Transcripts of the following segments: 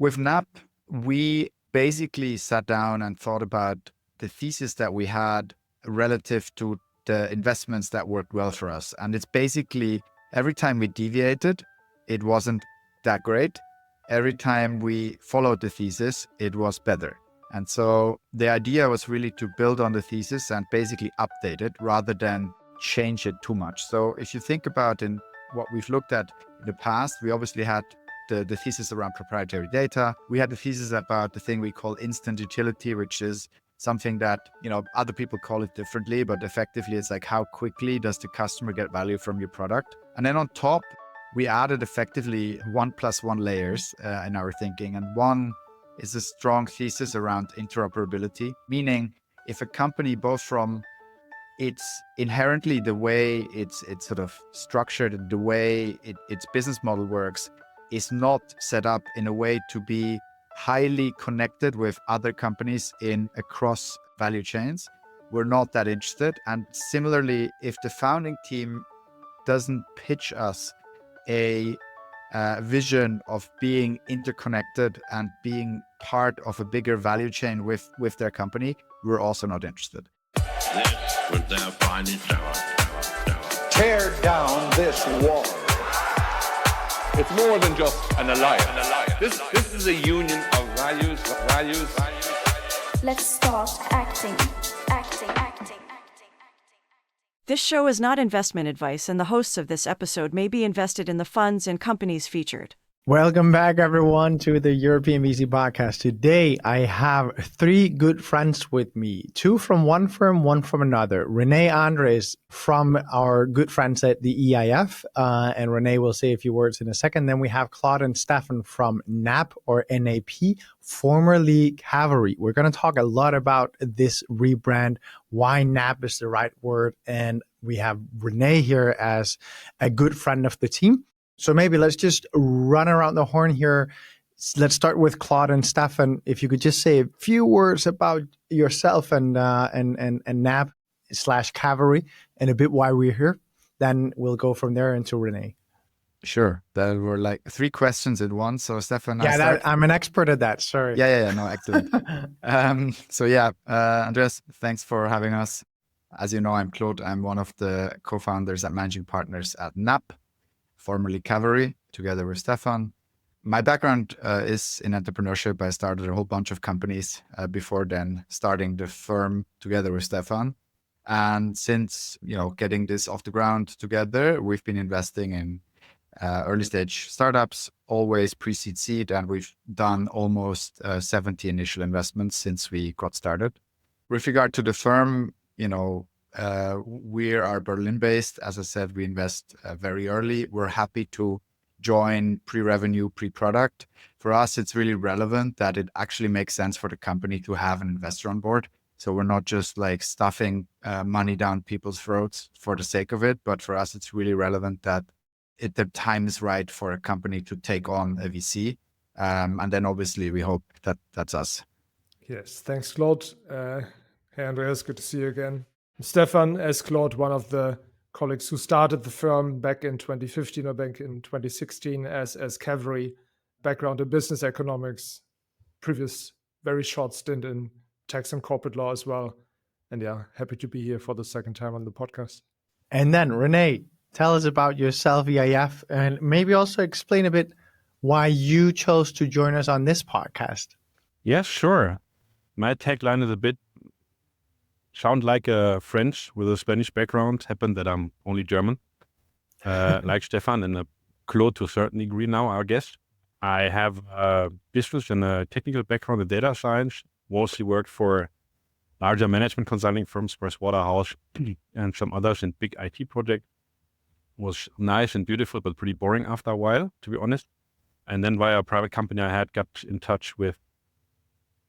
with NAP, we basically sat down and thought about the thesis that we had relative to the investments that worked well for us. And it's basically every time we deviated, it wasn't that great. Every time we followed the thesis, it was better. And so the idea was really to build on the thesis and basically update it rather than change it too much. So if you think about in what we've looked at in the past, we obviously had the thesis around proprietary data. We had the thesis about the thing we call instant utility, which is something that, other people call it differently, but effectively it's like how quickly does the customer get value from your product? And then on top, we added effectively 1+1 layers in our thinking. And one is a strong thesis around interoperability, meaning if a company, both from its inherently the way it's sort of structured, the way its business model works, is not set up in a way to be highly connected with other companies in across value chains, we're not that interested. And similarly, if the founding team doesn't pitch us a vision of being interconnected and being part of a bigger value chain with their company, we're also not interested. This was their finest hour. Tear down this wall. It's more than just an alliance. This is a union of values. Let's start acting. This show is not investment advice, and the hosts of this episode may be invested in the funds and companies featured. Welcome back, everyone, to the European VC podcast. Today, I have three good friends with me, two from one firm, one from another. Rene Andres from our good friends at the EIF, and Rene will say a few words in a second. Then we have Claude and Stefan from NAP or NAP, formerly Cavalry. We're going to talk a lot about this rebrand, why NAP is the right word, and we have Rene here as a good friend of the team. So maybe let's just run around the horn here. Let's start with Claude and Stefan. If you could just say a few words about yourself and NAP/Cavalry and a bit why we're here, then we'll go from there into Rene. Sure. There were like three questions in one. So Stefan, I'm an expert at that. Sorry. Yeah. No, excellent. Andreas, thanks for having us. As you know, I'm Claude. I'm one of the co-founders and managing partners at NAP, formerly Cavalry, together with Stefan. My background is in entrepreneurship. I started a whole bunch of companies before then starting the firm together with Stefan. And since, getting this off the ground together, we've been investing in early stage startups, always pre-seed seed, and we've done almost 70 initial investments since we got started. With regard to the firm, we are Berlin-based. As I said, we invest very early. We're happy to join pre-revenue, pre-product. For us, it's really relevant that it actually makes sense for the company to have an investor on board. So we're not just like stuffing money down people's throats for the sake of it. But for us, it's really relevant that the time is right for a company to take on a VC. And then obviously, we hope that that's us. Yes, thanks, Claude. Hey, Andreas, good to see you again. Stefan, as Claude, one of the colleagues who started the firm back in 2015 or back in 2016 as Cavalry, background in business economics, previous very short stint in tax and corporate law as well. And happy to be here for the second time on the podcast. And then Rene, tell us about yourself, EIF, and maybe also explain a bit why you chose to join us on this podcast. Yeah, sure. My tagline is a bit sound like a French with a Spanish background. Happened that I'm only German, like Stefan and Claude to a certain degree now, I guess. I have a business and a technical background in data science. Mostly worked for larger management consulting firms, Pricewaterhouse and some others in big IT projects. Was nice and beautiful, but pretty boring after a while, to be honest. And then via a private company I had got in touch with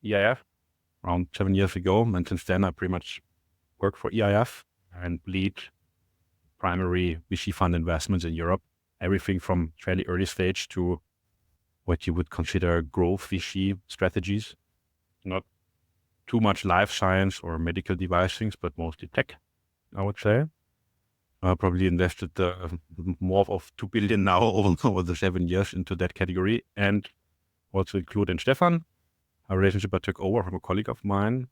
EIF around 7 years ago. And since then, I pretty much work for EIF and lead primary VC fund investments in Europe. Everything from fairly early stage to what you would consider growth VC strategies. Not too much life science or medical device things, but mostly tech, I would say. I probably invested more of 2 billion now over the 7 years into that category. And also with Claude and Stefan, a relationship I took over from a colleague of mine.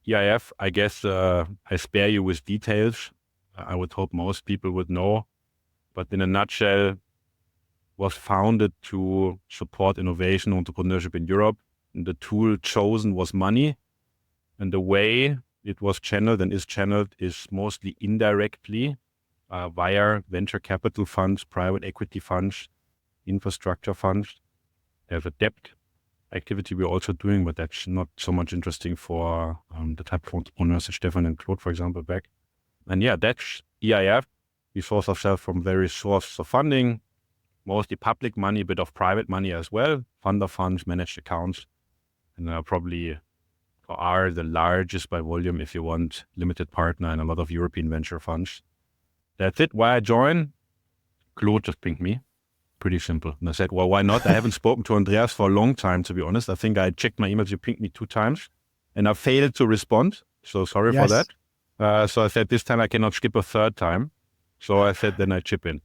EIF, I guess I spare you with details. I would hope most people would know. But in a nutshell, was founded to support innovation and entrepreneurship in Europe. And the tool chosen was money. And the way it was channeled and is channeled is mostly indirectly via venture capital funds, private equity funds, infrastructure funds. There's a debt activity we're also doing, but that's not so much interesting for the type of entrepreneurs that Stefan and Claude, for example, back. And yeah, that's EIF. We source ourselves from various sources of funding, mostly public money, a bit of private money as well, funder funds, managed accounts, and probably are the largest by volume, if you want, limited partner in a lot of European venture funds. That's it. Why I joined? Claude just pinged me. Pretty simple. And I said, well, why not? I haven't spoken to Andreas for a long time, to be honest. I think I checked my emails. You pinged me 2 times and I failed to respond. So sorry for that. So I said, this time I cannot skip a 3rd time. So I said, then I chip in.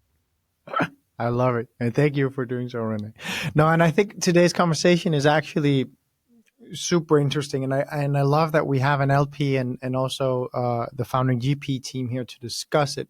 I love it. And thank you for doing so, Rene. No, and I think today's conversation is actually super interesting. And I love that we have an LP and also the founding GP team here to discuss it.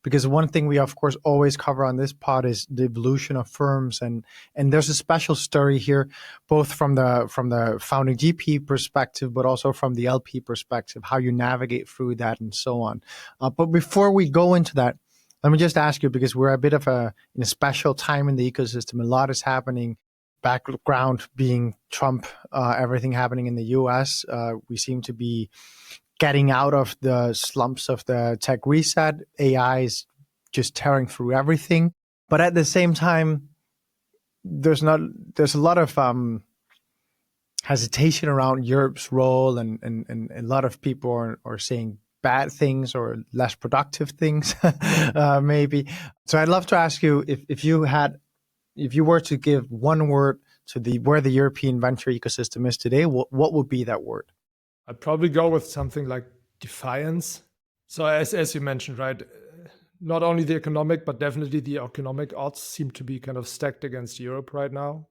Because one thing we, of course, always cover on this pod is the evolution of firms. And there's a special story here, both from the founding GP perspective, but also from the LP perspective, how you navigate through that and so on. But before we go into that, let me just ask you, because we're a bit of in a special time in the ecosystem. A lot is happening. Background being Trump, everything happening in the US. We seem to be getting out of the slumps of the tech reset. AI is just tearing through everything. But at the same time, there's a lot of hesitation around Europe's role, and a lot of people are saying bad things or less productive things, maybe. So I'd love to ask you if you were to give one word to where the European venture ecosystem is today, what would be that word? I'd probably go with something like defiance. So as you mentioned, right, not only the economic, but definitely the economic odds seem to be kind of stacked against Europe right now.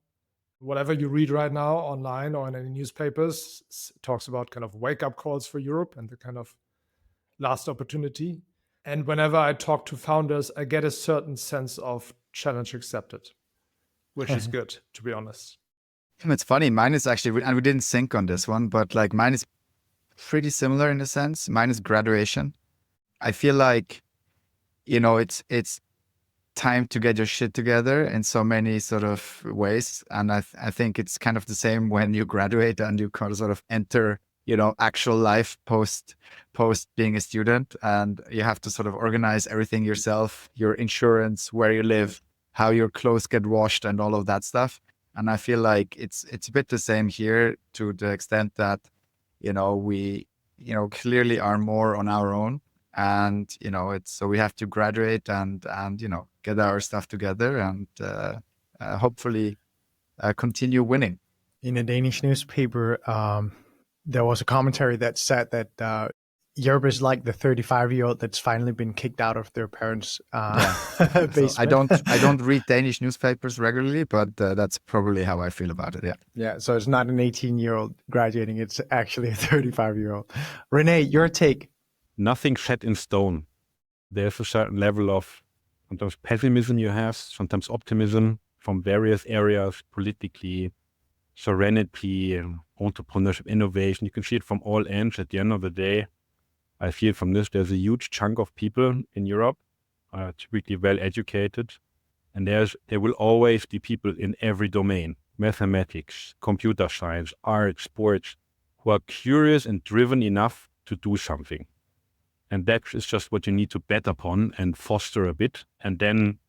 Whatever you read right now online or in any newspapers talks about kind of wake-up calls for Europe and the kind of last opportunity. And whenever I talk to founders, I get a certain sense of challenge accepted, which is good, to be honest. It's funny. Mine is actually, and we didn't sync on this one, but like mine is pretty similar in a sense. Mine is graduation. I feel like, it's time to get your shit together in so many sort of ways. And I think it's kind of the same when you graduate and you kind of sort of enter, actual life post being a student, and you have to sort of organize everything yourself, your insurance, where you live, how your clothes get washed and all of that stuff. And I feel like it's a bit the same here, to the extent that, we, clearly are more on our own, and, so we have to graduate and get our stuff together and hopefully continue winning. In a Danish newspaper, there was a commentary that said that Europe is like the 35-year-old that's finally been kicked out of their parents' basement. So I don't read Danish newspapers regularly, but that's probably how I feel about it. Yeah. Yeah. So it's not an 18-year-old graduating; it's actually a 35-year-old. Rene, your take? Nothing set in stone. There's a certain level of sometimes pessimism you have, sometimes optimism from various areas, politically, serenity, entrepreneurship, innovation. You can see it from all ends. At the end of the day, I feel from this, there's a huge chunk of people in Europe, typically well educated, and there will always be people in every domain, mathematics, computer science, art, sports, who are curious and driven enough to do something. And that is just what you need to bet upon and foster a bit, and then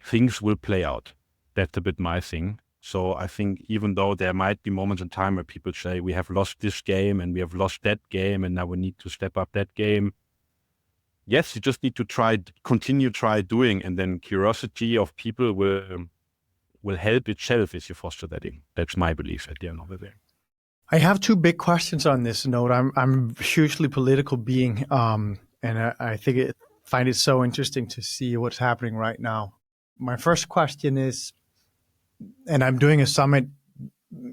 things will play out. That's a bit my thing. So I think even though there might be moments in time where people say we have lost this game and we have lost that game and now we need to step up that game. Yes, you just need to continue doing, and then curiosity of people will help itself if you foster that in. That's my belief at the end of the day. I have 2 big questions on this note. I'm hugely political being, and I find it so interesting to see what's happening right now. My first question is, and I'm doing a summit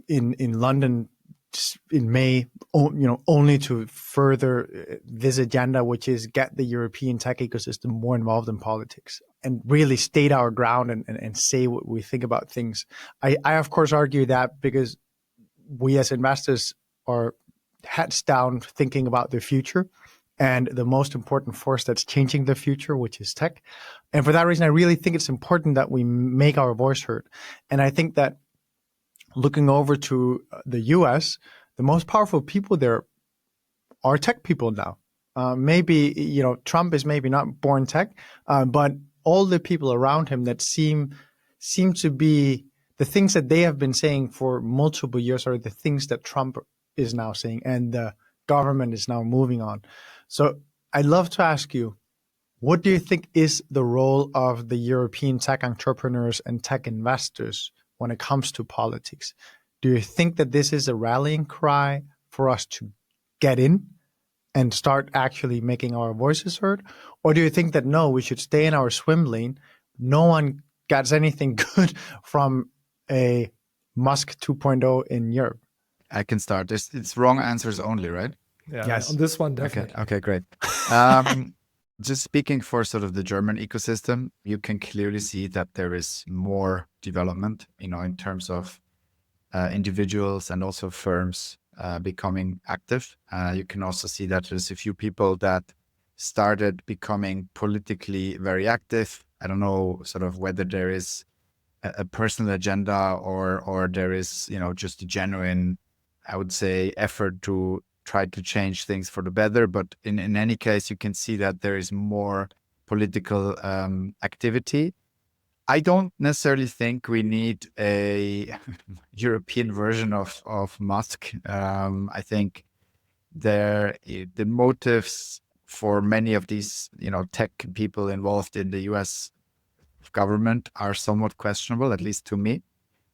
in London in May, only to further this agenda, which is get the European tech ecosystem more involved in politics and really state our ground and say what we think about things. I of course argue that because we as investors are heads down thinking about the future and the most important force that's changing the future, which is tech. And for that reason, I really think it's important that we make our voice heard. And I think that looking over to the US, the most powerful people there are tech people now. Maybe, Trump is maybe not born tech, but all the people around him that seem to be the things that they have been saying for multiple years are the things that Trump is now saying, and the government is now moving on. So I'd love to ask you, what do you think is the role of the European tech entrepreneurs and tech investors when it comes to politics? Do you think that this is a rallying cry for us to get in and start actually making our voices heard? Or do you think that, no, we should stay in our swim lane? No one gets anything good from a Musk 2.0 in Europe. I can start. It's wrong answers only, right? Yeah, Yes. on this one, definitely. Okay, great. Just speaking for sort of the German ecosystem, you can clearly see that there is more development, in terms of individuals and also firms becoming active. You can also see that there's a few people that started becoming politically very active. I don't know sort of whether there is a personal agenda or there is, just a genuine, I would say, effort to try to change things for the better. But in any case, you can see that there is more political activity. I don't necessarily think we need a European version of Musk. I think the motives for many of these, tech people involved in the US government are somewhat questionable, at least to me.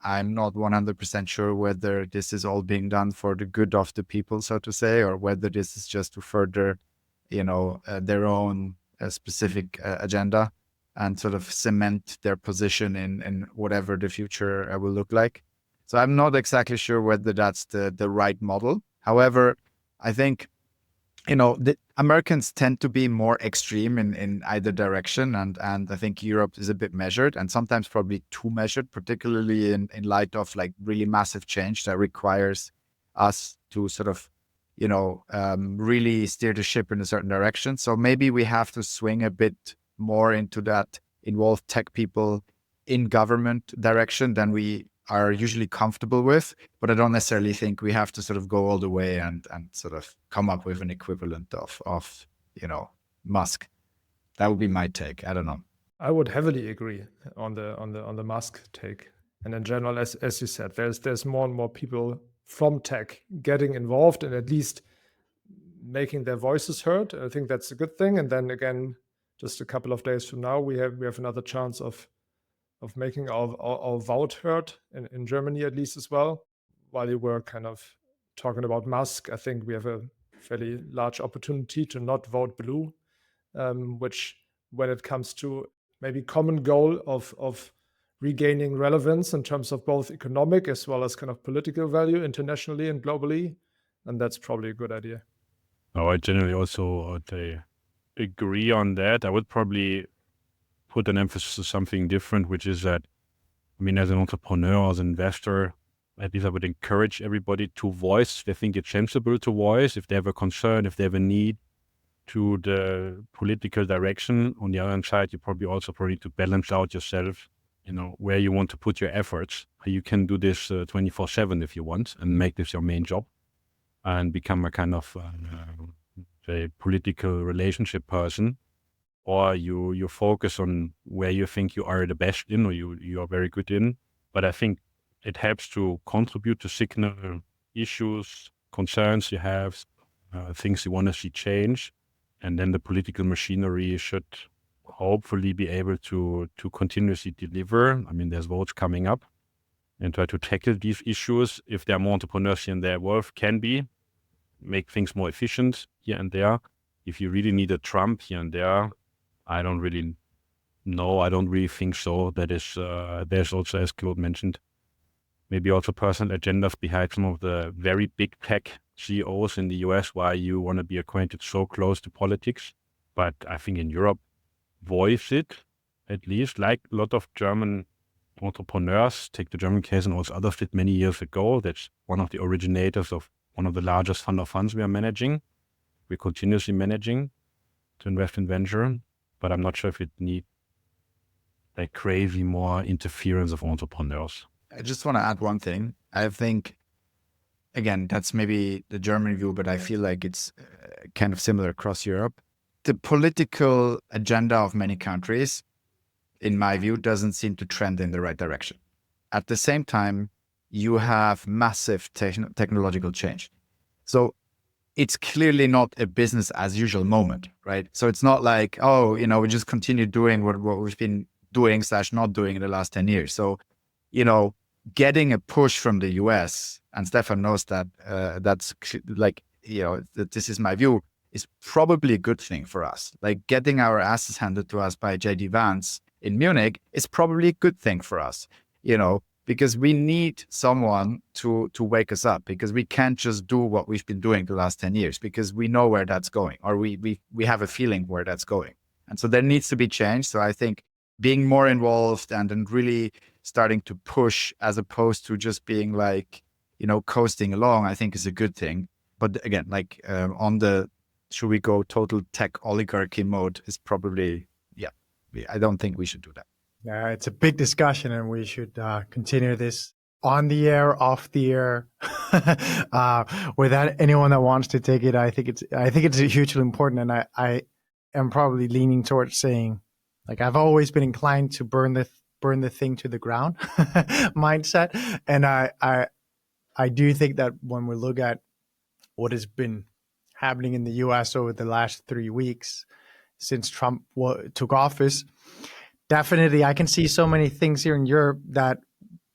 I'm not 100% sure whether this is all being done for the good of the people, so to say, or whether this is just to further, their own specific agenda and sort of cement their position in whatever the future will look like. So I'm not exactly sure whether that's the right model. However, I think, the Americans tend to be more extreme in either direction. And I think Europe is a bit measured and sometimes probably too measured, particularly in light of like really massive change that requires us to sort of, really steer the ship in a certain direction. So maybe we have to swing a bit more into that involved tech people in government direction than we are usually comfortable with, but I don't necessarily think we have to sort of go all the way and sort of come up with an equivalent of Musk. That would be my take. I don't know. I would heavily agree on the Musk take. And in general, as you said, there's more and more people from tech getting involved and at least making their voices heard. I think that's a good thing. And then again, just a couple of days from now, we have another chance of making our vote heard in Germany, at least as well. While you were kind of talking about Musk, I think we have a fairly large opportunity to not vote blue, which when it comes to maybe common goal of regaining relevance in terms of both economic as well as kind of political value internationally and globally, and that's probably a good idea. Oh, I generally also agree on that. I would probably put an emphasis on something different, which is that, as an entrepreneur, as an investor, at least I would encourage everybody to voice. They think it's sensible to voice if they have a concern, if they have a need to the political direction. On the other side, you probably need to balance out yourself, where you want to put your efforts. You can do this 24/7 if you want and make this your main job and become a kind of a political relationship person. Or you focus on where you think you are the best in or you are very good in. But I think it helps to contribute to signal issues, concerns you have, things you want to see change. And then the political machinery should hopefully be able to continuously deliver. There's votes coming up and try to tackle these issues. If there are more entrepreneurs here and there involved, can be, make things more efficient here and there. If you really need a Trump here and there, I don't really No, I don't really think so. That is, there's also, as Claude mentioned, maybe also personal agendas behind some of the very big tech CEOs in the US, why you want to be acquainted so close to politics. But I think in Europe, voice it, at least, like a lot of German entrepreneurs, take the German case and also others did many years ago. That's one of the originators of one of the largest fund of funds we are managing. We're continuously managing to invest in venture, but I'm not sure if it need like crazy more interference of entrepreneurs. I just want to add one thing. I think, again, that's maybe the German view, but I feel like it's kind of similar across Europe. The political agenda of many countries, in my view, doesn't seem to trend in the right direction. At the same time, you have massive technological change. So it's clearly not a business as usual moment, right? So it's not like, oh, we just continue doing what we've been doing / not doing in the last 10 years. So, getting a push from the US, and Stefan knows that that's like, that this is my view, is probably a good thing for us. Like getting our asses handed to us by JD Vance in Munich is probably a good thing for us, because we need someone to wake us up, because we can't just do what we've been doing the last 10 years, because we know where that's going, or we have a feeling where that's going. And so there needs to be change. So I think being more involved and really starting to push, as opposed to just being like, coasting along, I think is a good thing. But again, like on the, should we go total tech oligarchy mode is probably, I don't think we should do that. It's a big discussion, and we should continue this on the air, off the air, without anyone that wants to take it. I think it's hugely important, and I am probably leaning towards saying, like, I've always been inclined to burn the thing to the ground mindset, and I do think that when we look at what has been happening in the U.S. over the last 3 weeks since Trump took office, definitely I can see so many things here in Europe that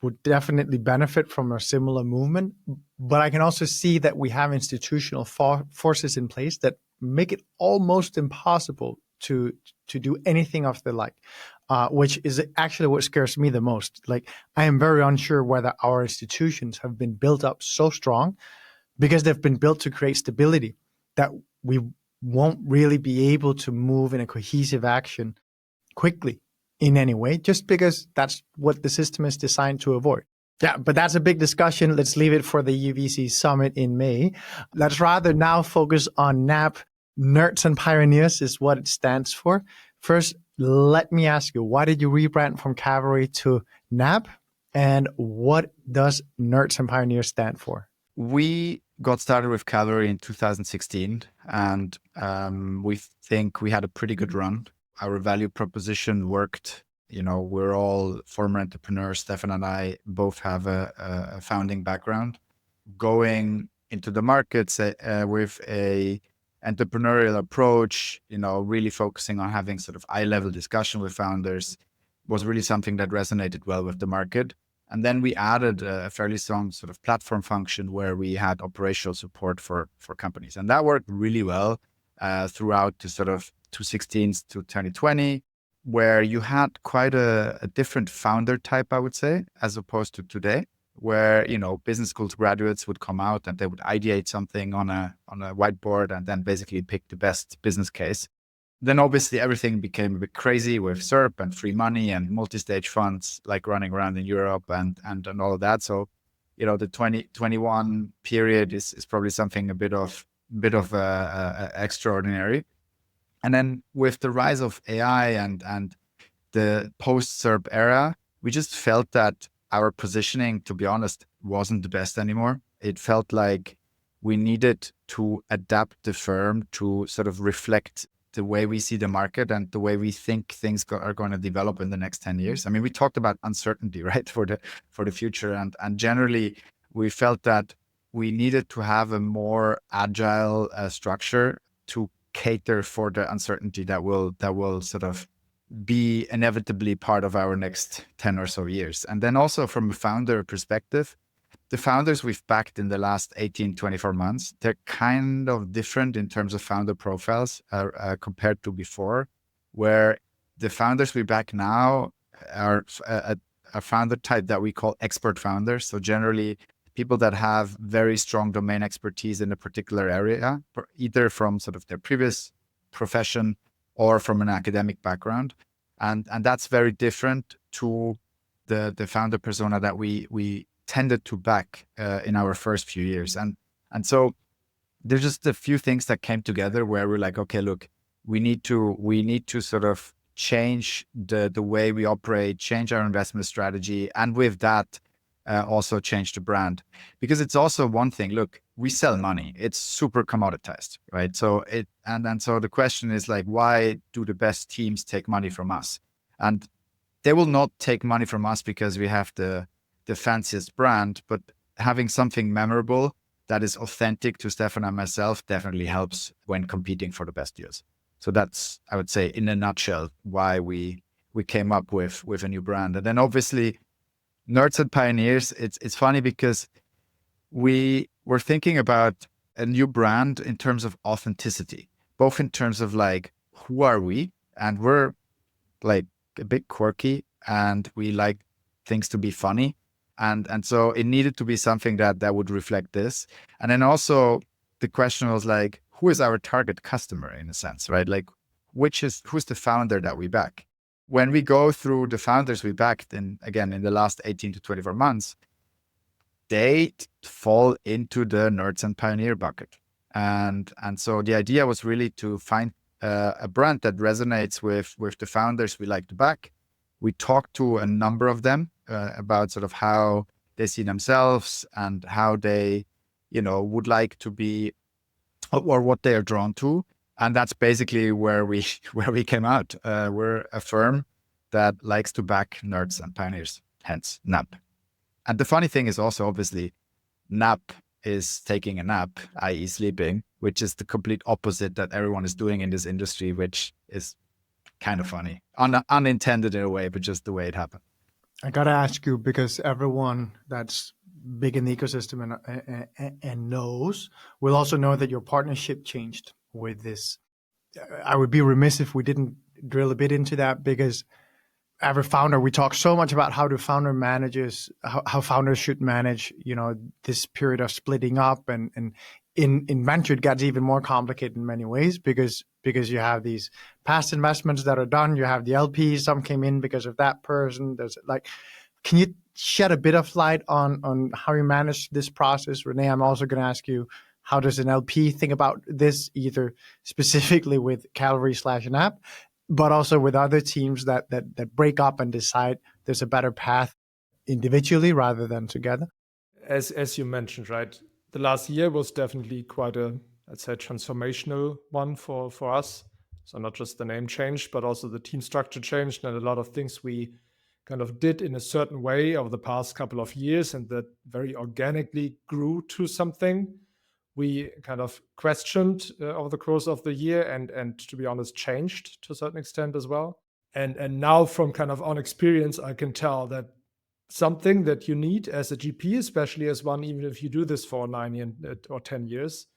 would definitely benefit from a similar movement. But I can also see that we have institutional forces in place that make it almost impossible to do anything of the like, which is actually what scares me the most. Like, I am very unsure whether our institutions have been built up so strong because they've been built to create stability that we won't really be able to move in a cohesive action quickly in any way, just because that's what the system is designed to avoid. Yeah, but that's a big discussion. Let's leave it for the EUVC summit in May. Let's rather now focus on NAP. Nerds and Pioneers is what it stands for. First, let me ask you, why did you rebrand from Cavalry to NAP? And what does Nerds and Pioneers stand for? We got started with Cavalry in 2016, and we think we had a pretty good run. Our value proposition worked. We're all former entrepreneurs. Stefan and I both have a founding background. Going into the markets with a entrepreneurial approach, really focusing on having sort of eye-level discussion with founders was really something that resonated well with the market. And then we added a fairly strong sort of platform function where we had operational support for companies. And that worked really well throughout the sort of 2016 to 2020, where you had quite a different founder type, I would say, as opposed to today, where, business schools graduates would come out and they would ideate something on a whiteboard and then basically pick the best business case. Then obviously everything became a bit crazy with SERP and free money and multi-stage funds like running around in Europe and all of that. So, the 2021 period is probably something a bit of extraordinary. And then with the rise of AI and the post-SERP era, we just felt that our positioning, to be honest, wasn't the best anymore. It felt like we needed to adapt the firm to sort of reflect the way we see the market and the way we think things are going to develop in the next 10 years. I mean, we talked about uncertainty, right, for the future. And generally, we felt that we needed to have a more agile structure to cater for the uncertainty that will sort of be inevitably part of our next 10 or so years. And then also from a founder perspective, the founders we've backed in the last 18, 24 months, they're kind of different in terms of founder profiles compared to before, where the founders we back now are a founder type that we call expert founders. So generally, people that have very strong domain expertise in a particular area, either from sort of their previous profession or from an academic background. And that's very different to the founder persona that we tended to back in our first few years. And so there's just a few things that came together where we're like, okay, look, we need to sort of change the way we operate, change our investment strategy, and with that, also change the brand. Because it's also one thing, look, we sell money. It's super commoditized, right? So so the question is like, why do the best teams take money from us? And they will not take money from us because we have the fanciest brand, but having something memorable that is authentic to Stefan and myself definitely helps when competing for the best deals. So that's, I would say, in a nutshell, why we came up with a new brand. And then obviously, Nerds and Pioneers, it's funny because we were thinking about a new brand in terms of authenticity, both in terms of like, who are we? And we're like a bit quirky and we like things to be funny. And so it needed to be something that would reflect this. And then also the question was like, who is our target customer in a sense, right? Like, who's the founder that we back? When we go through the founders we backed in the last 18 to 24 months, they fall into the Nerds and Pioneer bucket. And so the idea was really to find a brand that resonates with the founders we like to back. We talked to a number of them about sort of how they see themselves and how they, would like to be, or what they are drawn to. And that's basically where we came out. We're a firm that likes to back Nerds and Pioneers, hence NAP. And the funny thing is also, obviously, NAP is taking a nap, i.e. sleeping, which is the complete opposite that everyone is doing in this industry, which is kind of funny. Unintended in a way, but just the way it happened. I got to ask you, because everyone that's big in the ecosystem and knows will also know that your partnership changed with this. I would be remiss if we didn't drill a bit into that, because every founder, we talk so much about how how founders should manage, this period of splitting up, and in venture it gets even more complicated in many ways because you have these past investments that are done, you have the LPs, some came in because of that person. There's like, can you shed a bit of light on how you manage this process? Rene, I'm also going to ask you, how does an LP think about this, either specifically with Cavalry/NAP, but also with other teams that break up and decide there's a better path individually rather than together? As you mentioned, right, the last year was definitely quite a, I'd say, transformational one for us. So not just the name changed, but also the team structure changed, and a lot of things we kind of did in a certain way over the past couple of years, and that very organically grew to something we kind of questioned over the course of the year, and to be honest, changed to a certain extent as well. And now from kind of on experience, I can tell that something that you need as a GP, especially as one, even if you do this for 9 or 10 years,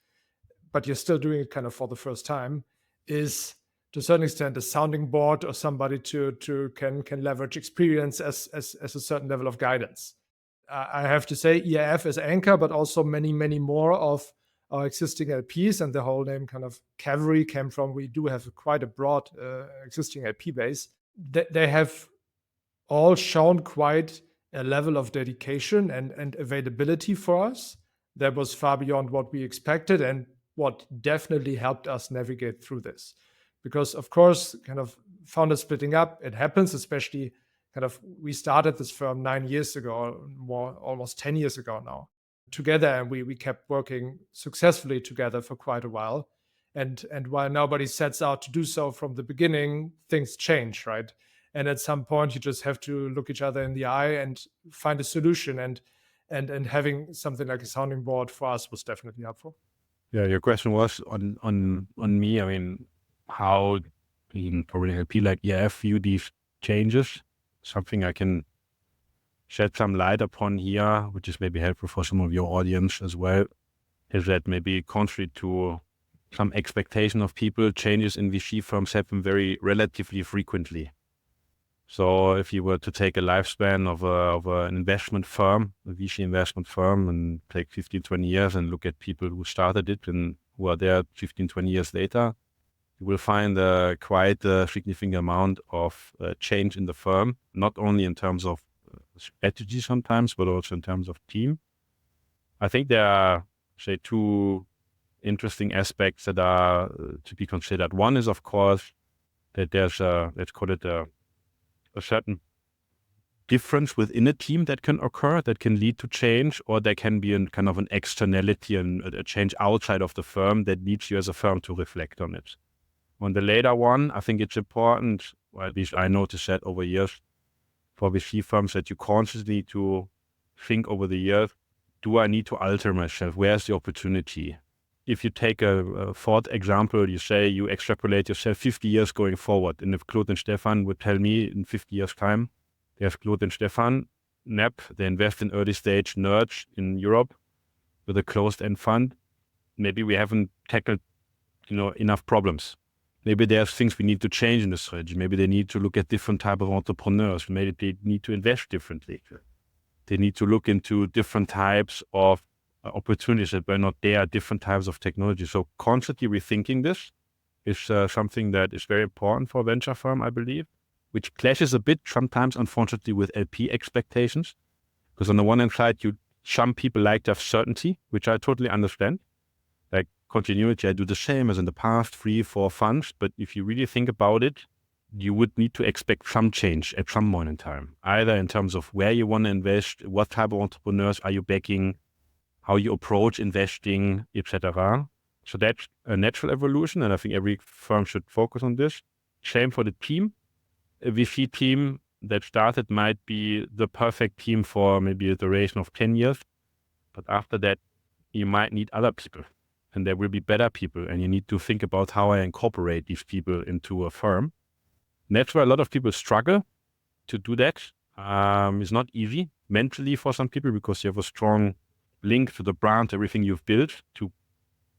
but you're still doing it kind of for the first time, is to a certain extent a sounding board or somebody to can leverage experience as a certain level of guidance. I have to say EIF as anchor, but also many, many more of our existing LPs, and the whole name kind of Cavalry came from, we do have quite a broad existing LP base. They have all shown quite a level of dedication and availability for us that was far beyond what we expected, and what definitely helped us navigate through this. Because of course, kind of founder splitting up, it happens, especially kind of, we started this firm 9 years ago, or more, almost 10 years ago now, together, and we kept working successfully together for quite a while. And while nobody sets out to do so from the beginning, things change, right? And at some point, you just have to look each other in the eye and find a solution. And having something like a sounding board for us was definitely helpful. Yeah, your question was on me. I mean, how probably an LP like EIF view these changes. Something I can shed some light upon here, which is maybe helpful for some of your audience as well, is that maybe contrary to some expectation of people, changes in VC firms happen very relatively frequently. So if you were to take a lifespan of an investment firm, a VC investment firm, and take 15, 20 years and look at people who started it and who are there 15, 20 years later, you will find quite a significant amount of change in the firm, not only in terms of strategy sometimes, but also in terms of team. I think there are, say, two interesting aspects that are to be considered. One is, of course, that there's let's call it a certain difference within a team that can occur, that can lead to change, or there can be a kind of an externality and a change outside of the firm that needs you as a firm to reflect on it. On the later one, I think it's important, or at least I noticed that over years, for VC firms, that you constantly to think over the years, do I need to alter myself? Where's the opportunity? If you take a thought example, you say you extrapolate yourself 50 years going forward. And if Claude and Stefan would tell me in 50 years' time, there's Claude and Stefan, NAP, they invest in early stage nerds in Europe with a closed-end fund. Maybe we haven't tackled, enough problems. Maybe there's things we need to change in the strategy. Maybe they need to look at different type of entrepreneurs. Maybe they need to invest differently. They need to look into different types of opportunities that were not there, different types of technology. So constantly rethinking this is something that is very important for a venture firm, I believe, which clashes a bit sometimes, unfortunately, with LP expectations. Because on the one hand side, some people like to have certainty, which I totally understand. Like continuity, I do the same as in the past, 3, 4 funds. But if you really think about it, you would need to expect some change at some point in time, either in terms of where you want to invest, what type of entrepreneurs are you backing, how you approach investing, etc. So that's a natural evolution, and I think every firm should focus on this. Same for the team. A VC team that started might be the perfect team for maybe a duration of 10 years, but after that, you might need other people, and there will be better people, and you need to think about how I incorporate these people into a firm. And that's where a lot of people struggle to do that. It's not easy mentally for some people because you have a strong link to the brand, everything you've built, to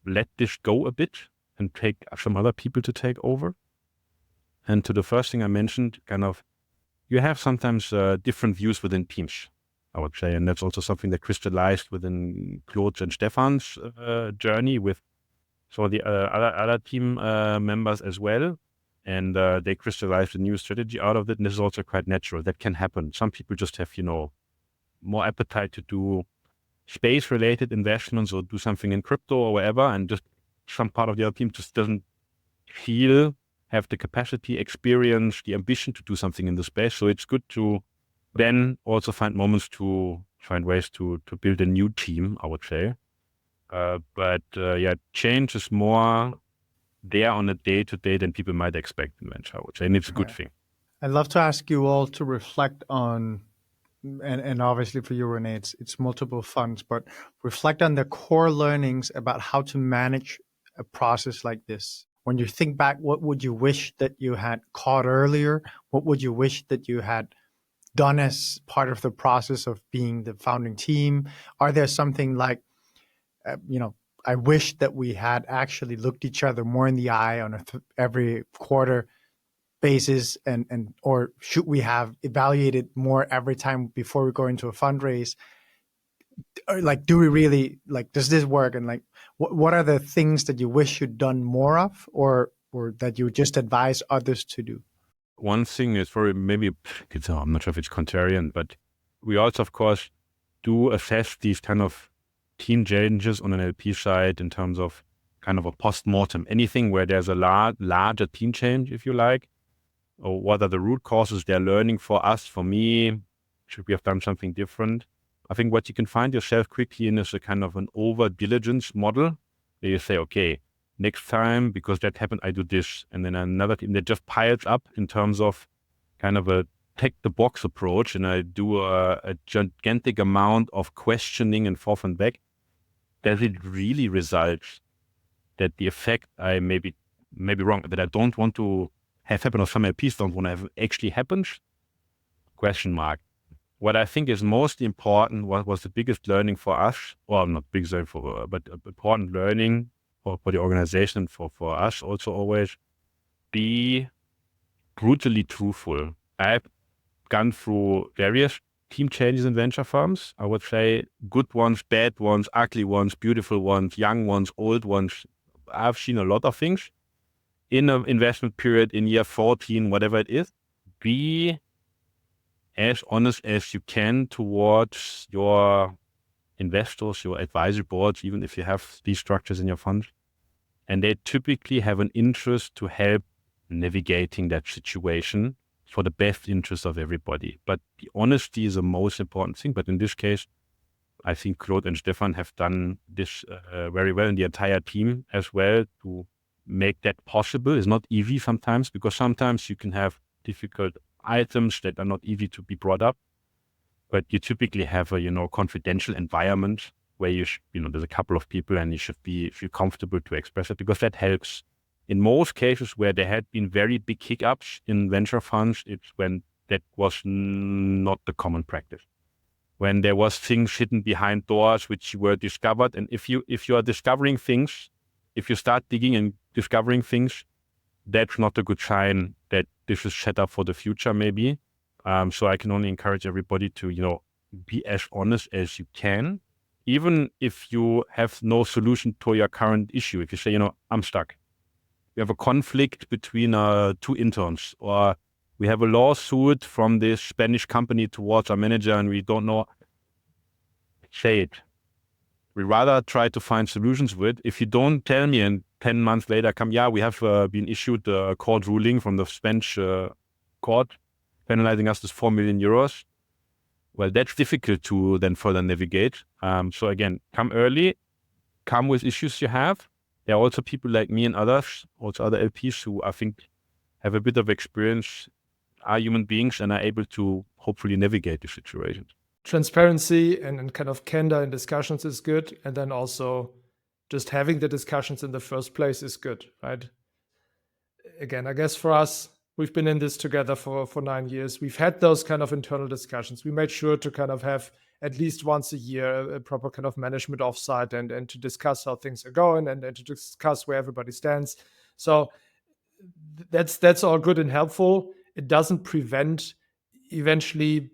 let this go a bit and take some other people to take over. And to the first thing I mentioned, you have sometimes different views within teams, I would say. And that's also something that crystallized within Claude and Stefan's journey with some of the other team members as well. And they crystallized a new strategy out of it. And this is also quite natural. That can happen. Some people just have, more appetite to do space-related investments or do something in crypto or whatever. And just some part of the other team just doesn't have the capacity, experience, the ambition to do something in the space. So it's good to then also find moments to find ways to build a new team, I would say. But change is more there on a day-to-day than people might expect in venture, I would say, and it's a good thing. I'd love to ask you all to reflect on, and obviously for you, Rene, it's multiple funds, but reflect on the core learnings about how to manage a process like this. When you think back, what would you wish that you had caught earlier? What would you wish that you had done as part of the process of being the founding team? Are there something like, I wish that we had actually looked each other more in the eye on every quarter basis, or should we have evaluated more every time before we go into a fundraise? Or do we really, does this work? And what are the things that you wish you'd done more of, or that you just advise others to do? One thing is maybe, I'm not sure if it's contrarian, but we also, of course, do assess these kind of team changes on an LP side in terms of kind of a post-mortem, anything where there's a larger team change, if you like, or what are the root causes they're learning for us, for me, should we have done something different? I think what you can find yourself quickly in is a kind of an over-diligence model, where you say, okay, next time, because that happened, I do this, and then another team that just piles up in terms of kind of a tick-the-box approach, and I do a gigantic amount of questioning and forth and back. Does it really result that the effect I may be wrong, that I don't want to have happen, or some LPs don't want to have actually happened? Question mark. What I think is most important, what was the biggest learning for us, well, not biggest learning but important learning for the organization, for us also always, be brutally truthful. I gone through various team changes in venture firms. I would say good ones, bad ones, ugly ones, beautiful ones, young ones, old ones. I've seen a lot of things in an investment period in year 14, whatever it is. Be as honest as you can towards your investors, your advisory boards, even if you have these structures in your fund. And they typically have an interest to help navigating that situation for the best interest of everybody. But the honesty is the most important thing. But in this case, I think Claude and Stefan have done this very well, and the entire team as well, to make that possible. It's not easy sometimes, because sometimes you can have difficult items that are not easy to be brought up. But you typically have a, confidential environment where there's a couple of people and you should feel comfortable to express it, because that helps. In most cases where there had been very big hiccups in venture funds, it's when that was not the common practice. When there was things hidden behind doors which were discovered, and if you are discovering things, if you start digging and discovering things, that's not a good sign that this is set up for the future, maybe. So I can only encourage everybody to, be as honest as you can, even if you have no solution to your current issue. If you say, I'm stuck. We have a conflict between 2 interns, or we have a lawsuit from this Spanish company towards our manager and we don't know. Say it. We rather try to find solutions with. If you don't tell me and 10 months later we have been issued a court ruling from the Spanish court penalizing us with 4 million euros. Well, that's difficult to then further navigate. So again, come early, come with issues you have. There are also people like me and others, also other LPs who I think have a bit of experience, are human beings, and are able to hopefully navigate the situation. Transparency and kind of candor in discussions is good. And then also just having the discussions in the first place is good, right? Again, I guess for us, we've been in this together for 9 years. We've had those kind of internal discussions. We made sure to kind of have at least once a year a proper kind of management offsite and to discuss how things are going and to discuss where everybody stands. So that's all good and helpful. It doesn't prevent eventually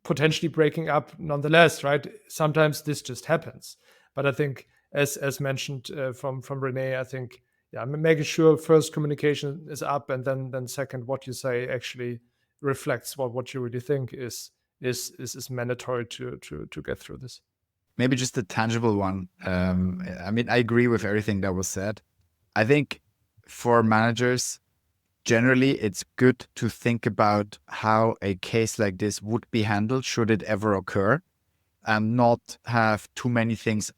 potentially breaking up nonetheless, right? Sometimes this just happens. But I think as mentioned from Rene, I think making sure first communication is up, and then second, what you say actually reflects what you really think is mandatory to get through this. Maybe just a tangible one. I agree with everything that was said. I think for managers, generally, it's good to think about how a case like this would be handled should it ever occur, and not have too many things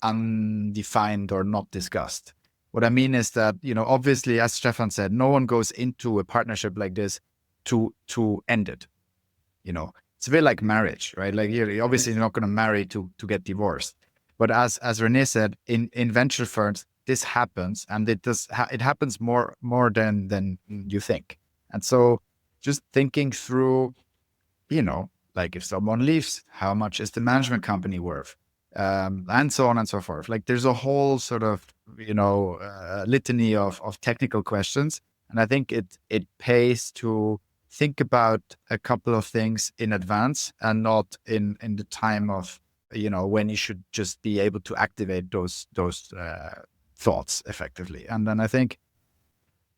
undefined or not discussed. What I mean is that, obviously, as Stefan said, no one goes into a partnership like this to end it. It's a bit like marriage, right? Like you're obviously not going to marry to get divorced. But as Rene said, in venture firms, this happens, and it happens more than you think. And so just thinking through, like if someone leaves, how much is the management company worth? And so on and so forth. Like there's a whole sort of, litany of technical questions. And I think it pays to think about a couple of things in advance and not in the time of, when you should just be able to activate those thoughts effectively. And then I think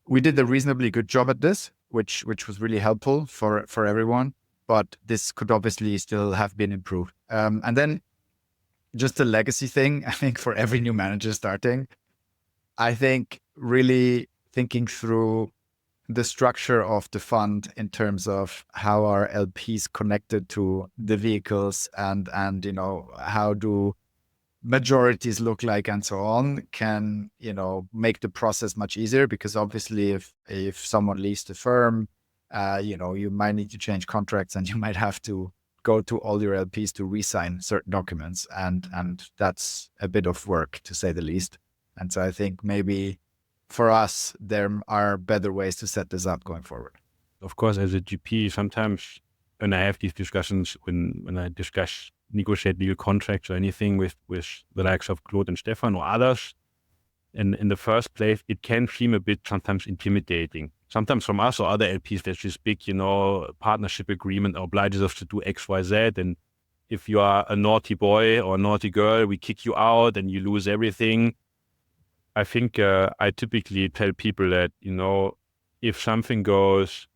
we did a reasonably good job at this, which was really helpful for everyone. But this could obviously still have been improved. And then just a legacy thing, I think for every new manager starting, I think really thinking through the structure of the fund in terms of how are LPs connected to the vehicles and how do majorities look like and so on can, make the process much easier, because obviously if someone leaves the firm, you might need to change contracts and you might have to go to all your LPs to re-sign certain documents. And that's a bit of work, to say the least. And so I think maybe for us, there are better ways to set this up going forward. Of course, as a GP, sometimes when I have these discussions, when I negotiate legal contracts or anything with the likes of Claude and Stefan or others, in the first place, it can seem a bit sometimes intimidating. sometimes from us or other LPs, there's this big, partnership agreement obliges us to do X, Y, Z. And if you are a naughty boy or a naughty girl, we kick you out and you lose everything. I think I typically tell people that, if something goes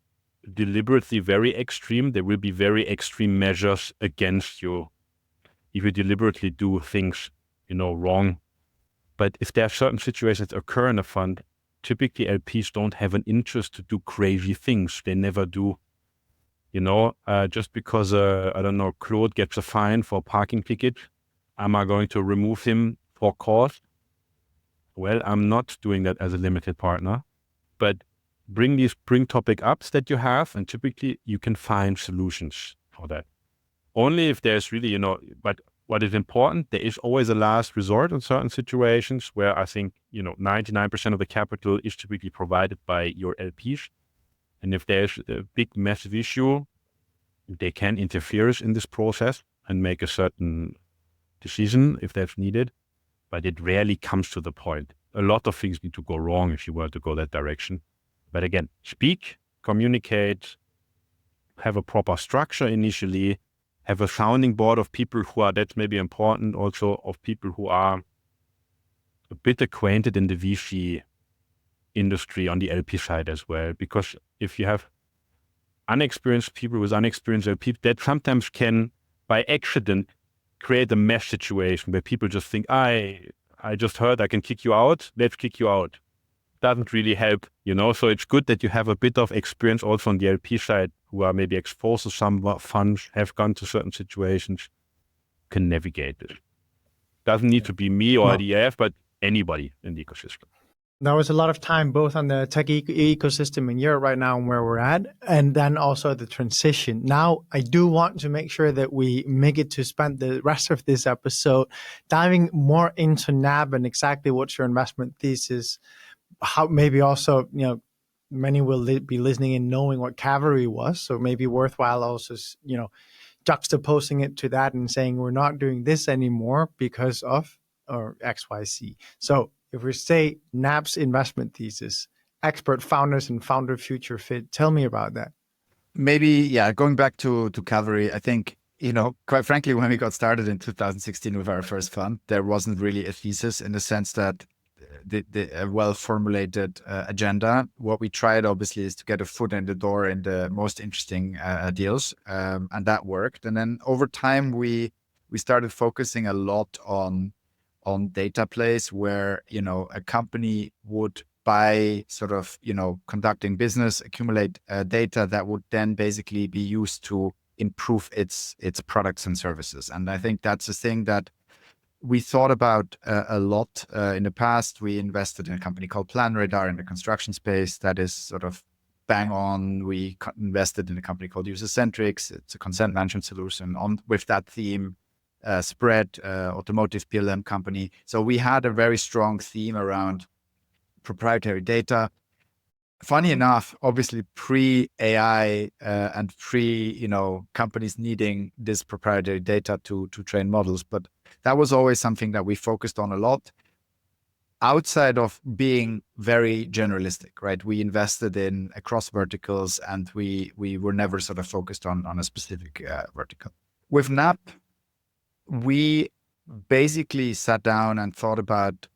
deliberately very extreme, there will be very extreme measures against you if you deliberately do things, wrong. But if there are certain situations that occur in a fund, typically LPs don't have an interest to do crazy things. They never do. Just because, Claude gets a fine for a parking ticket, am I going to remove him for cause? Well, I'm not doing that as a limited partner, but bring topic ups that you have, and typically you can find solutions for that. Only if there's really, but what is important, there is always a last resort in certain situations where I think, 99% of the capital is typically provided by your LPs. And if there's a big, massive issue, they can interfere in this process and make a certain decision if that's needed. But it rarely comes to the point. A lot of things need to go wrong if you were to go that direction. But again, speak, communicate, have a proper structure initially, have a sounding board of people that's maybe important also, of people who are a bit acquainted in the VC industry on the LP side as well. Because if you have unexperienced people with unexperienced LP, that sometimes can, by accident, create a mess situation where people just think, I just heard I can kick you out, let's kick you out. Doesn't really help, so it's good that you have a bit of experience also on the LP side who are maybe exposed to some funds, have gone to certain situations, can navigate it. Doesn't need to be me or the EIF, but anybody in the ecosystem. There was a lot of time both on the tech ecosystem in Europe right now and where we're at, and then also the transition. Now, I do want to make sure that we make it to spend the rest of this episode diving more into NAB and exactly what's your investment thesis, how maybe also, many will be listening and knowing what Cavalry was. So maybe worthwhile also, juxtaposing it to that and saying we're not doing this anymore because of or XYZ. So if we say NAB's investment thesis, expert founders and founder future fit, tell me about that. Maybe, going back to Cavalry, I think, quite frankly, when we got started in 2016 with our first fund, there wasn't really a thesis in the sense that the well-formulated agenda. What we tried, obviously, is to get a foot in the door in the most interesting deals, and that worked. And then over time, we started focusing a lot on data plays where, a company would by sort of, conducting business, accumulate data that would then basically be used to improve its products and services. And I think that's a thing that we thought about a lot in the past. We invested in a company called Radar in the construction space that is sort of bang on. We invested in a company called User-Centrics. It's a consent management solution with that theme. Spread, automotive PLM company. So we had a very strong theme around proprietary data. Funny enough, obviously pre-AI and companies needing this proprietary data to train models, but that was always something that we focused on a lot. Outside of being very generalistic, right? We invested in across verticals, and we were never sort of focused on a specific vertical. With NAP, we basically sat down and thought about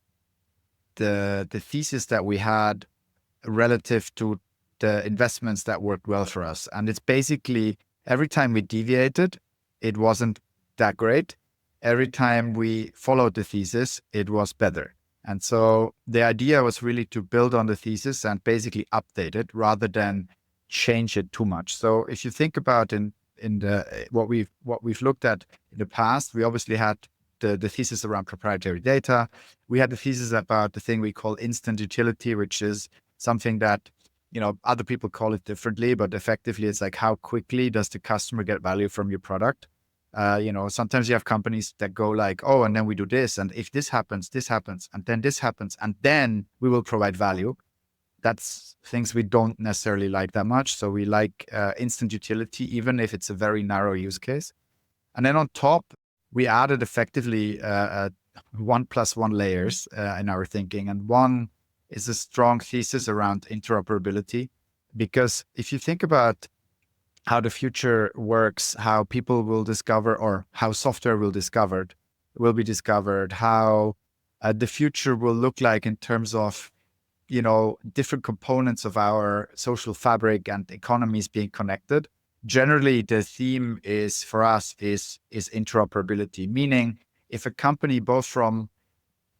the thesis that we had relative to the investments that worked well for us. And it's basically every time we deviated, it wasn't that great. Every time we followed the thesis, it was better. And so the idea was really to build on the thesis and basically update it rather than change it too much. So if you think about what we've looked at in the past, we obviously had the thesis around proprietary data. We had the thesis about the thing we call instant utility, which is something that, other people call it differently, but effectively it's like how quickly does the customer get value from your product? Sometimes you have companies that go like, oh, and then we do this, and if this happens, and then this happens, and then we will provide value. That's things we don't necessarily like that much. So we like instant utility, even if it's a very narrow use case. And then on top, we added effectively 1+1 layers in our thinking. And one is a strong thesis around interoperability. because if you think about how the future works, how people will discover, or how software will be discovered, how the future will look like in terms of, different components of our social fabric and economies being connected. Generally, the theme is for us is interoperability, meaning if a company, both from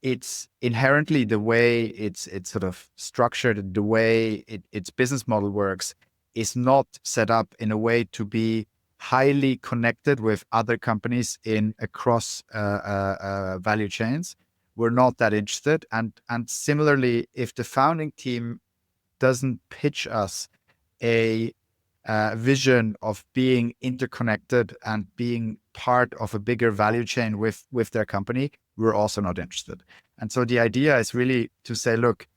it's inherently the way it's sort of structured, the way its business model works, is not set up in a way to be highly connected with other companies in across value chains. We're not that interested. And similarly, if the founding team doesn't pitch us a vision of being interconnected and being part of a bigger value chain with their company, we're also not interested. And so the idea is really to say, look,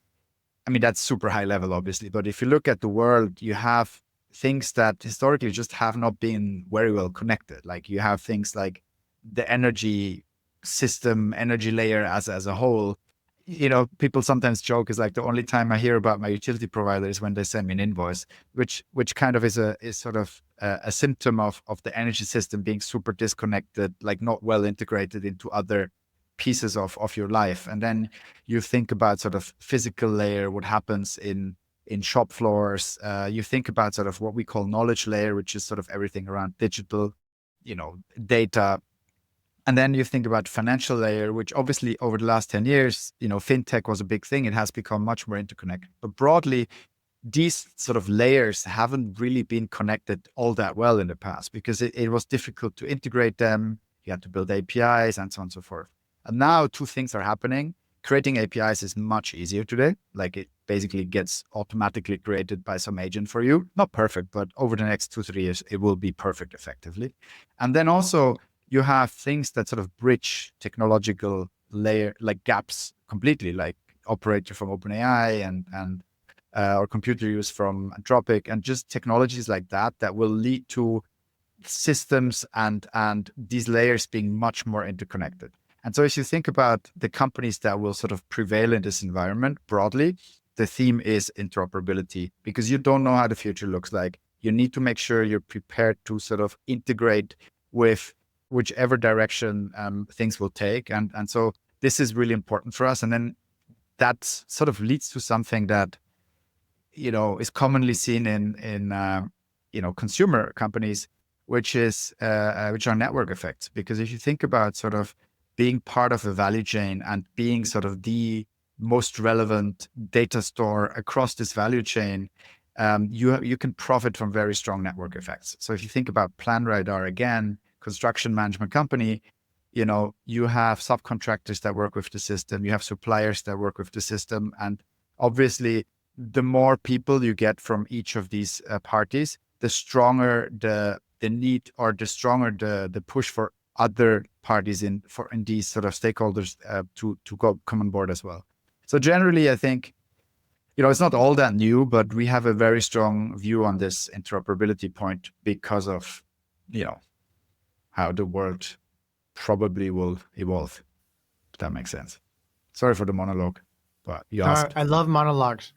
I mean, that's super high level, obviously, but if you look at the world, you have things that historically just have not been very well connected. Like you have things like the energy system, energy layer as a whole. People sometimes joke is like the only time I hear about my utility provider is when they send me an invoice, which kind of is sort of a symptom of the energy system being super disconnected, like not well integrated into other pieces of your life. And then you think about sort of physical layer, what happens in shop floors. You think about sort of what we call knowledge layer, which is sort of everything around digital, data. And then you think about financial layer, which obviously over the last 10 years, fintech was a big thing. It has become much more interconnected. But broadly, these sort of layers haven't really been connected all that well in the past because it was difficult to integrate them. You had to build APIs and so on and so forth. And now two things are happening. Creating APIs is much easier today. Like it basically gets automatically created by some agent for you. Not perfect, but over the next 2-3 years, it will be perfect effectively. And then also you have things that sort of bridge technological layer, like gaps completely, like operator from OpenAI and or computer use from Anthropic, and just technologies like that will lead to systems and these layers being much more interconnected. And so if you think about the companies that will sort of prevail in this environment broadly, the theme is interoperability, because you don't know how the future looks like. You need to make sure you're prepared to sort of integrate with whichever direction things will take. And so this is really important for us. And then that sort of leads to something that, is commonly seen in consumer companies, which are network effects. Because if you think about sort of being part of a value chain and being sort of the most relevant data store across this value chain, you can profit from very strong network effects. So if you think about PlanRadar, again, construction management company, you have subcontractors that work with the system, you have suppliers that work with the system, and obviously the more people you get from each of these parties, the stronger the need, or the stronger the push for other parties in these sort of stakeholders to come on board as well. So generally, I think, it's not all that new, but we have a very strong view on this interoperability point because of, how the world probably will evolve, if that makes sense. Sorry for the monologue, but you asked. I love monologues.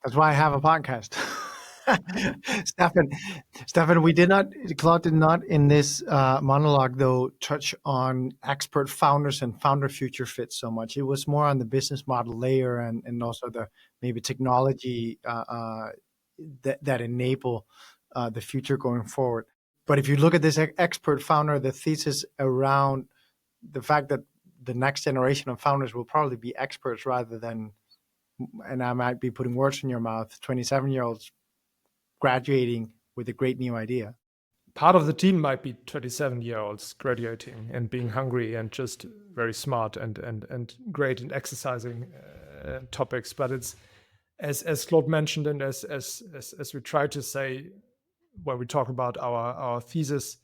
That's why I have a podcast. Stefan, Claude did not in this monologue, though, touch on expert founders and founder future fit so much. It was more on the business model layer and also the maybe technology that enable the future going forward. But if you look at this expert founder, the thesis around the fact that the next generation of founders will probably be experts rather than, and I might be putting words in your mouth, 27-year-olds graduating with a great new idea. Part of the team might be 27-year-olds graduating and being hungry and just very smart and great in exercising topics. But it's, as Claude mentioned, and as we try to say when we talk about our thesis,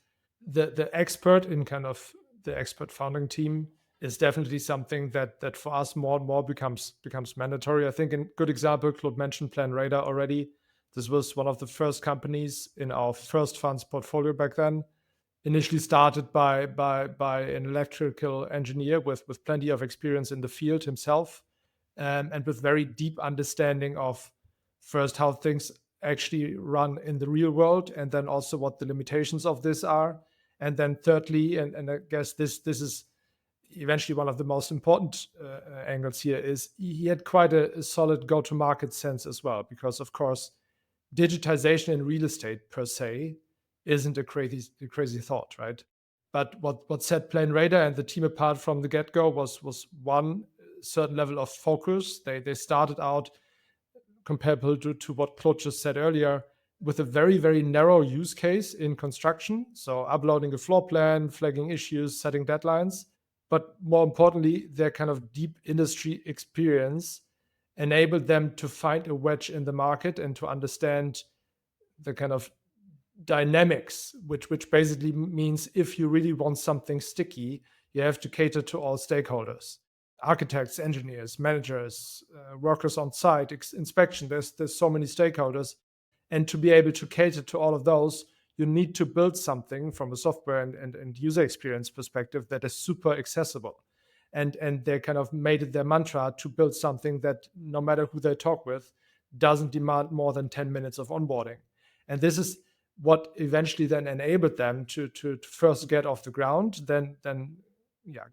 the expert in kind of the expert founding team is definitely something that for us more and more becomes mandatory. I think a good example, Claude mentioned PlanRadar already. This was one of the first companies in our first funds portfolio back then. Initially started by an electrical engineer with plenty of experience in the field himself, and with very deep understanding of first how things actually run in the real world, and then also what the limitations of this are. And then thirdly, and I guess this is eventually one of the most important angles here, is he had quite a solid go-to-market sense as well, because of course, digitization in real estate per se isn't a crazy thought, right? But what set Plain Radar and the team apart from the get-go was one certain level of focus. They started out comparable to what Claude just said earlier, with a very, very narrow use case in construction. So uploading a floor plan, flagging issues, setting deadlines. But more importantly, their kind of deep industry experience enabled them to find a wedge in the market and to understand the kind of dynamics, which basically means if you really want something sticky, you have to cater to all stakeholders. Architects, engineers, managers, workers on site, inspection. There's so many stakeholders. And to be able to cater to all of those, you need to build something from a software and user experience perspective that is super accessible. And they kind of made it their mantra to build something that, no matter who they talk with, doesn't demand more than 10 minutes of onboarding. And this is what eventually then enabled them to first get off the ground, then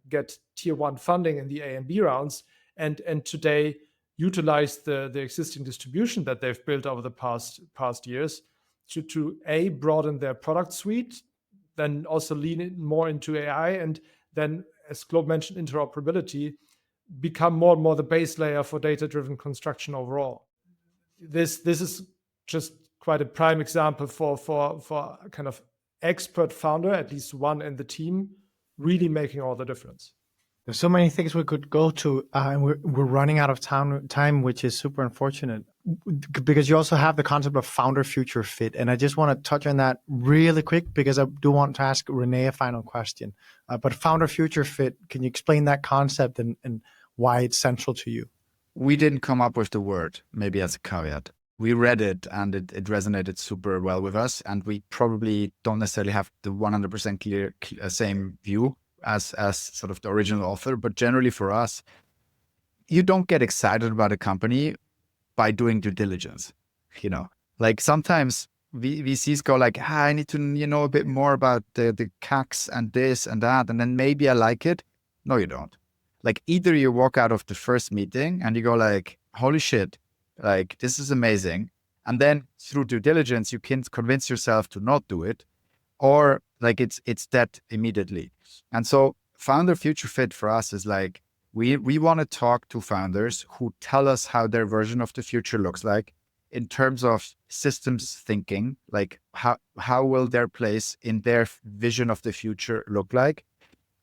get tier 1 funding in the A and B rounds, and today utilize the existing distribution that they've built over the past years to A, broaden their product suite, then also lean in more into AI, and then, as Claude mentioned, interoperability, become more and more the base layer for data-driven construction overall. This is just quite a prime example for a kind of expert founder, at least one in the team, really making all the difference. There's so many things we could go to, and we're running out of time, which is super unfortunate, because you also have the concept of founder future fit. And I just want to touch on that really quick, because I do want to ask Rene a final question. But founder future fit, can you explain that concept and why it's central to you? We didn't come up with the word, maybe as a caveat. We read it and it resonated super well with us. And we probably don't necessarily have the 100% clear same view as sort of the original author. But generally for us, you don't get excited about a company by doing due diligence. Like sometimes VCs go like, I need to know a bit more about the CACs and this and that, and then maybe I like it. No, you don't. Like either you walk out of the first meeting and you go like, holy shit, like this is amazing. And then through due diligence, you can convince yourself to not do it, or like it's that immediately. And so founder future fit for us is like, we want to talk to founders who tell us how their version of the future looks like in terms of systems thinking, like how will their place in their vision of the future look like?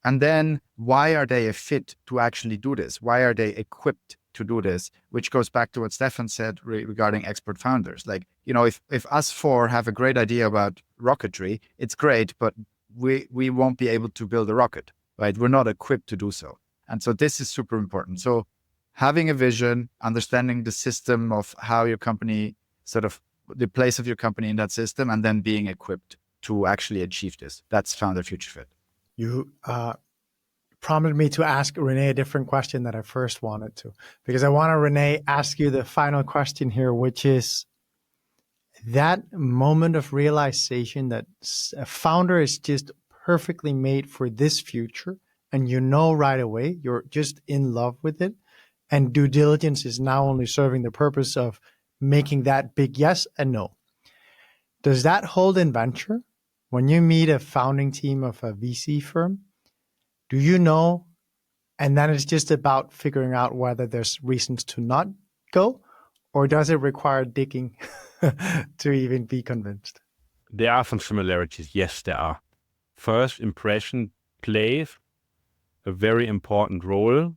And then why are they a fit to actually do this? Why are they equipped to do this? Which goes back to what Stefan said regarding expert founders. Like, if us four have a great idea about rocketry, it's great, but we won't be able to build a rocket, right? We're not equipped to do so. And so this is super important. So having a vision, understanding the system of how your company, sort of the place of your company in that system, and then being equipped to actually achieve this. That's founder future fit. You prompted me to ask Rene a different question that I first wanted to, because I want to, Rene, ask you the final question here, which is that moment of realization that a founder is just perfectly made for this future, and right away, you're just in love with it, and due diligence is now only serving the purpose of making that big yes and no. Does that hold in venture? When you meet a founding team of a VC firm, do you know, and then it's just about figuring out whether there's reasons to not go, or does it require digging to even be convinced? There are some similarities. Yes, there are. First impression plays a very important role.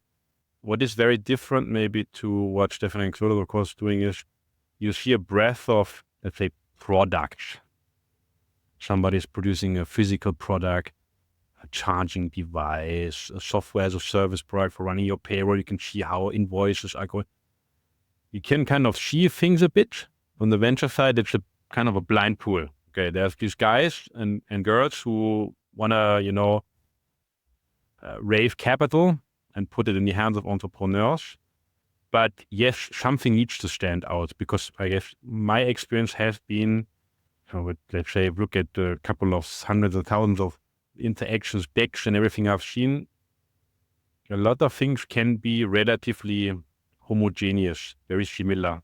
What is very different maybe to what Stefan and Claude, of course, doing is you see a breadth of, let's say, products. Somebody's producing a physical product, a charging device, a software as a service product for running your payroll. You can see how invoices are going. You can kind of see things a bit. On the venture side, it's a kind of a blind pool. Okay, there's these guys and girls who want to, raise capital and put it in the hands of entrepreneurs. But yes, something needs to stand out, because I guess my experience has been, let's say, look at a couple of hundreds of thousands of interactions, decks and everything I've seen. A lot of things can be relatively homogeneous, very similar,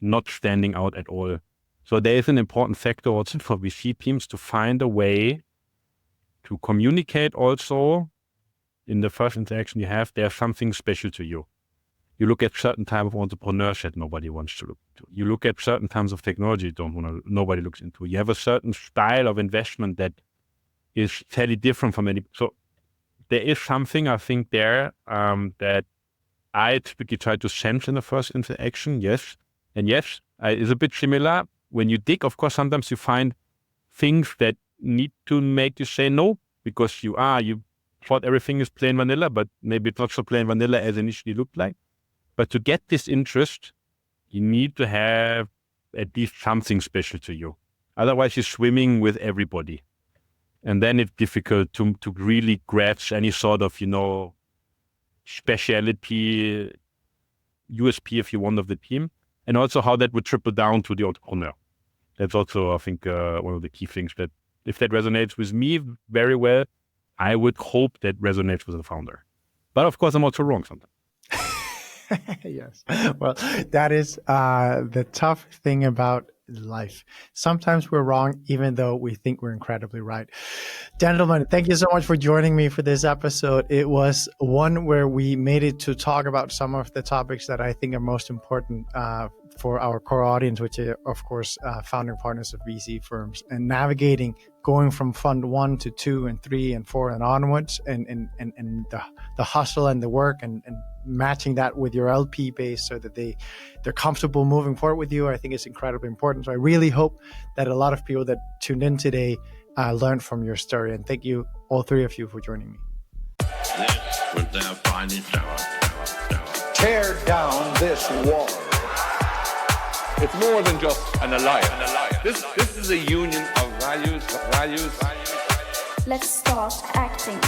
not standing out at all. So there is an important factor also for VC teams to find a way to communicate also in the first interaction you have, there's something special to you. You look at certain type of entrepreneurship nobody wants to look into. You look at certain types of technology nobody looks into. You have a certain style of investment that is fairly different from any. So there is something, I think, there that I typically try to sense in the first interaction, yes. And yes, it's a bit similar. When you dig, of course, sometimes you find things that need to make you say no, because you thought everything is plain vanilla, but maybe it's not so plain vanilla as initially looked like. But to get this interest, you need to have at least something special to you. Otherwise, you're swimming with everybody. And then it's difficult to really grasp any sort of, speciality, USP, if you want, of the team. And also how that would trickle down to the entrepreneur. That's also, I think, one of the key things, that if that resonates with me very well, I would hope that resonates with the founder. But of course, I'm also wrong sometimes. Yes. Well, that is the tough thing about life. Sometimes we're wrong, even though we think we're incredibly right. Gentlemen, thank you so much for joining me for this episode. It was one where we made it to talk about some of the topics that I think are most important for our core audience, which are, of course, founding partners of VC firms, and navigating going from fund 1 to 2 and 3 and 4 and onwards, and the hustle and the work, and matching that with your LP base so that they're comfortable moving forward with you. I think it's incredibly important. So I really hope that a lot of people that tuned in today learned from your story. And thank you, all three of you, for joining me. This was their finest hour. Tear down this wall. It's more than just an alliance. This is a union of values. Let's start acting.